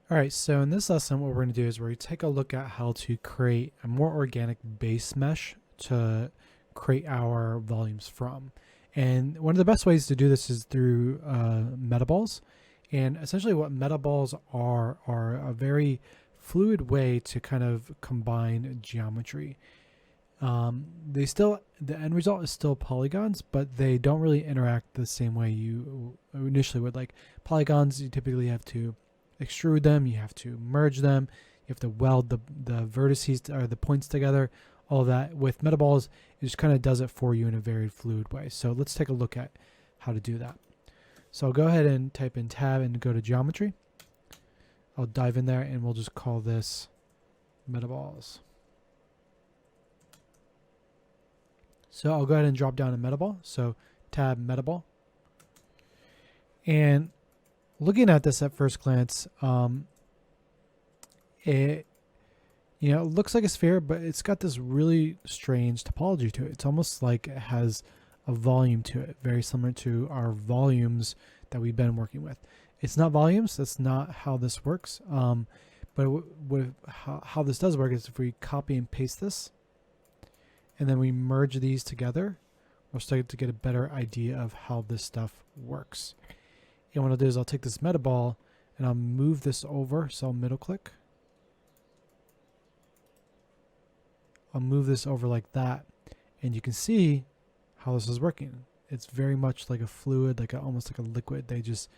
All right, so in this lesson, what we're going to do is we're going to take a look at how to create a more organic base mesh to create our volumes from. And one of the best ways to do this is through metaballs. And essentially what metaballs are a very fluid way to kind of combine geometry. The end result is still polygons, but they don't really interact the same way you initially would. Like polygons, you typically have to extrude them, you have to merge them, you have to weld the vertices or the points together, all of that. With metaballs, it just kind of does it for you in a very fluid way. So let's take a look at how to do that. So I'll go ahead and type in tab and go to geometry. I'll dive in there and we'll just call this metaballs. So I'll go ahead and drop down a metaball. So tab metaball. And looking at this at first glance, it looks like a sphere, but it's got this really strange topology to it. It's almost like it has a volume to it, very similar to our volumes that we've been working with. It's not volumes. That's not how this works. But how this does work is if we copy and paste this, and then we merge these together, we'll start to get a better idea of how this stuff works. And what I'll do is I'll take this metaball and I'll move this over. So I'll middle click. I'll move this over like that. And you can see how this is working. It's very much like a fluid, almost like a liquid. They just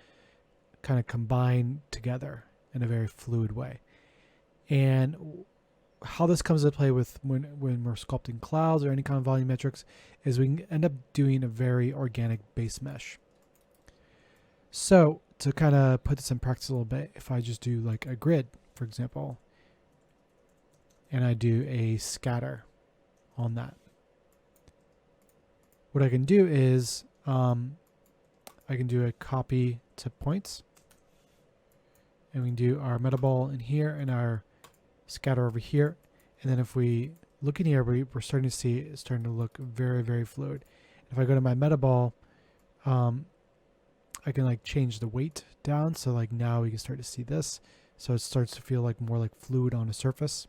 kind of combine together in a very fluid way. And how this comes into play with when we're sculpting clouds or any kind of volumetrics is we can end up doing a very organic base mesh. So to kind of put this in practice a little bit, if I just do like a grid, for example, and I do a scatter on that, what I can do is I can do a copy to points, and we can do our metaball in here and our scatter over here. And then if we look in here, we're starting to see it's starting to look very, very fluid. If I go to my metaball, I can like change the weight down. So like now we can start to see this. So it starts to feel like more like fluid on a surface.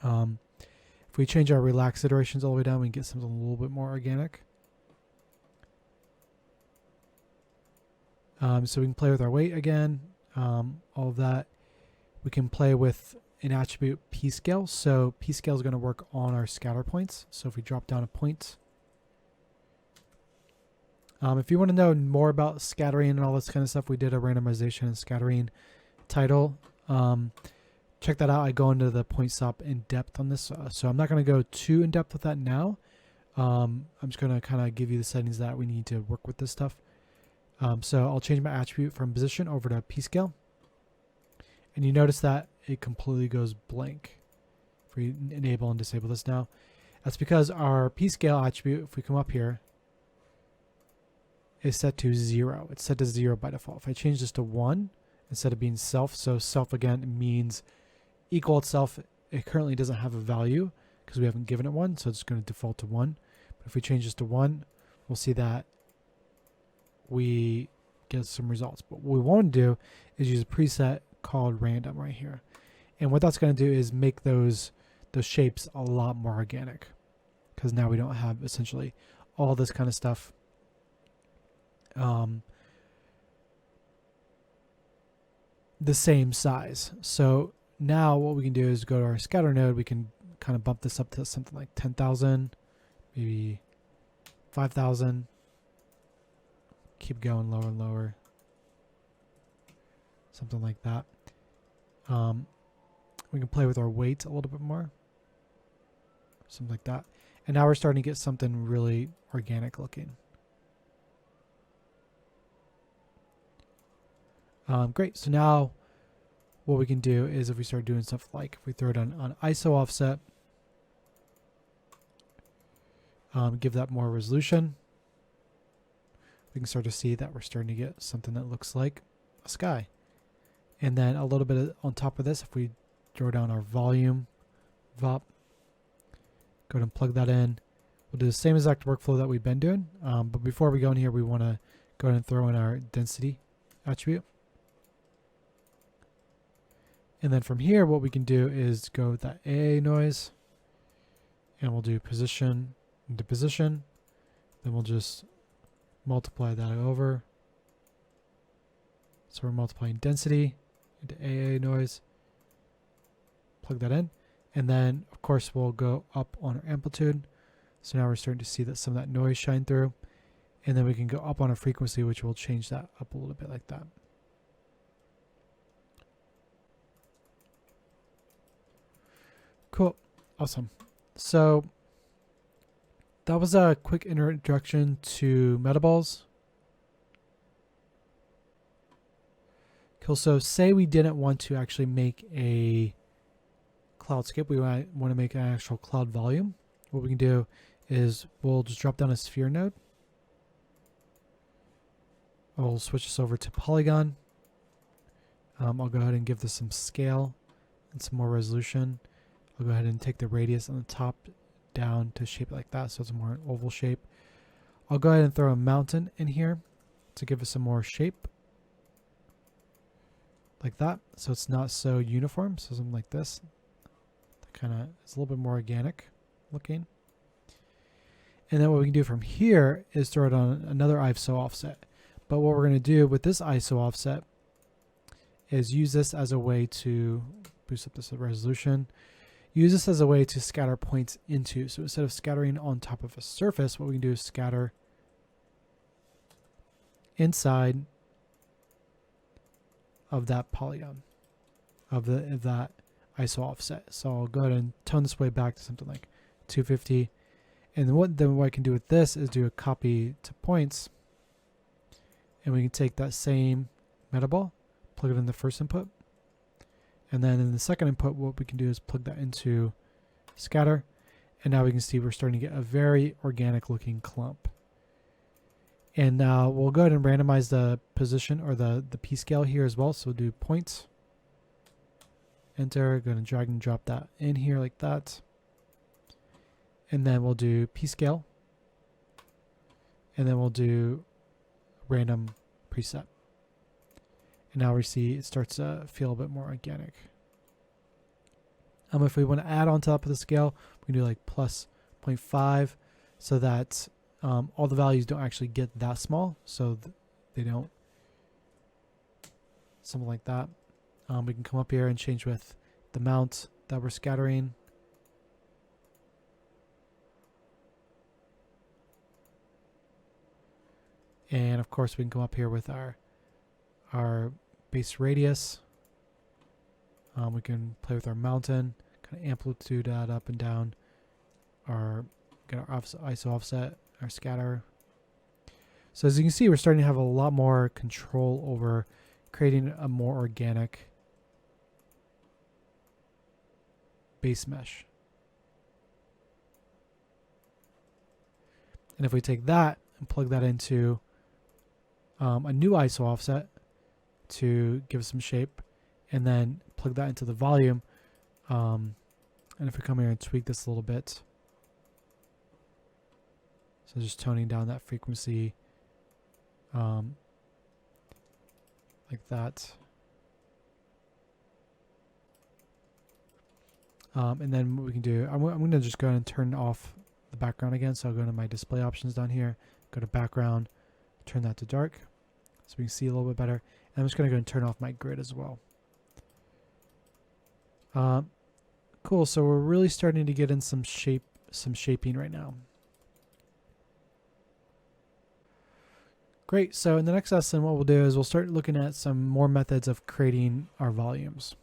If we change our relax iterations all the way down, we can get something a little bit more organic. So we can play with our weight again, all of that. We can play with an attribute p-scale. So p-scale is going to work on our scatter points. So if we drop down a point, if you want to know more about scattering and all this kind of stuff, we did a randomization and scattering title. Check that out. I go into the point stop in depth on this. So I'm not going to go too in depth with that now. I'm just going to kind of give you the settings that we need to work with this stuff. So I'll change my attribute from position over to p-scale. And you notice that it completely goes blank. If we enable and disable this now, that's because our p-scale attribute, if we come up here, is set to 0. It's set to 0 by default. If I change this to 1 instead of being self, so self again means equal itself. It currently doesn't have a value because we haven't given it one, so it's going to default to 1. But if we change this to 1, we'll see that we get some results. But what we want to do is use a preset called random right here. And what that's going to do is make those shapes a lot more organic, because now we don't have essentially all this kind of stuff the same size. So now what we can do is go to our scatter node. We can kind of bump this up to something like 10,000, maybe 5,000. Keep going lower and lower. Something like that. We can play with our weight a little bit more. Something like that. And now we're starting to get something really organic looking. Great. So now what we can do is if we start doing stuff like if we throw it on ISO offset, give that more resolution, we can start to see that we're starting to get something that looks like a sky. And then a little bit on top of this, if we throw down our volume, VOP, go ahead and plug that in. We'll do the same exact workflow that we've been doing. But before we go in here, we want to go ahead and throw in our density attribute. And then from here, what we can do is go with that AA noise, and we'll do position into position. Then we'll just multiply that over. So we're multiplying density into AA noise. Plug that in. And then, of course, we'll go up on our amplitude. So now we're starting to see that some of that noise shine through. And then we can go up on a frequency, which will change that up a little bit like that. Cool. Awesome. So that was a quick introduction to metaballs. Cool. So say we didn't want to actually make a cloudscape. We want to make an actual cloud volume. What we can do is we'll just drop down a sphere node. I'll switch this over to polygon. I'll go ahead and give this some scale and some more resolution. I'll go ahead and take the radius on the top down to shape it like that, so it's a more oval shape. I'll go ahead and throw a mountain in here to give it some more shape, like that, so it's not so uniform. So something like this, that kind of is a little bit more organic looking. And then what we can do from here is throw it on another ISO offset. But what we're going to do with this ISO offset is use this as a way to boost up this resolution. Use this as a way to scatter points into. So instead of scattering on top of a surface, what we can do is scatter inside of that polygon, of that ISO offset. So I'll go ahead and tone this way back to something like 250. And then what I can do with this is do a copy to points. And we can take that same metaball, plug it in the first input. And then in the second input, what we can do is plug that into scatter. And now we can see we're starting to get a very organic looking clump. And now we'll go ahead and randomize the position or the P scale here as well. So we'll do points, enter, go ahead and drag and drop that in here like that. And then we'll do P scale. And then we'll do random preset. And now we see it starts to feel a bit more organic. If we want to add on top of the scale, we can do like plus 0.5 so that all the values don't actually get that small. So they don't, something like that. We can come up here and change with the amount that we're scattering. And of course we can come up here with our base radius. We can play with our mountain, kind of amplitude that up and down. Get our ISO offset, our scatter. So as you can see, we're starting to have a lot more control over creating a more organic base mesh. And if we take that and plug that into a new ISO offset to give some shape, and then plug that into the volume. And if we come here and tweak this a little bit, so just toning down that frequency like that. And then what we can do, I'm going to just go ahead and turn off the background again. So I'll go to my display options down here, go to background, turn that to dark so we can see a little bit better. And I'm just going to go and turn off my grid as well. Cool. So we're really starting to get in some shaping right now. Great. So in the next lesson, what we'll do is we'll start looking at some more methods of creating our volumes.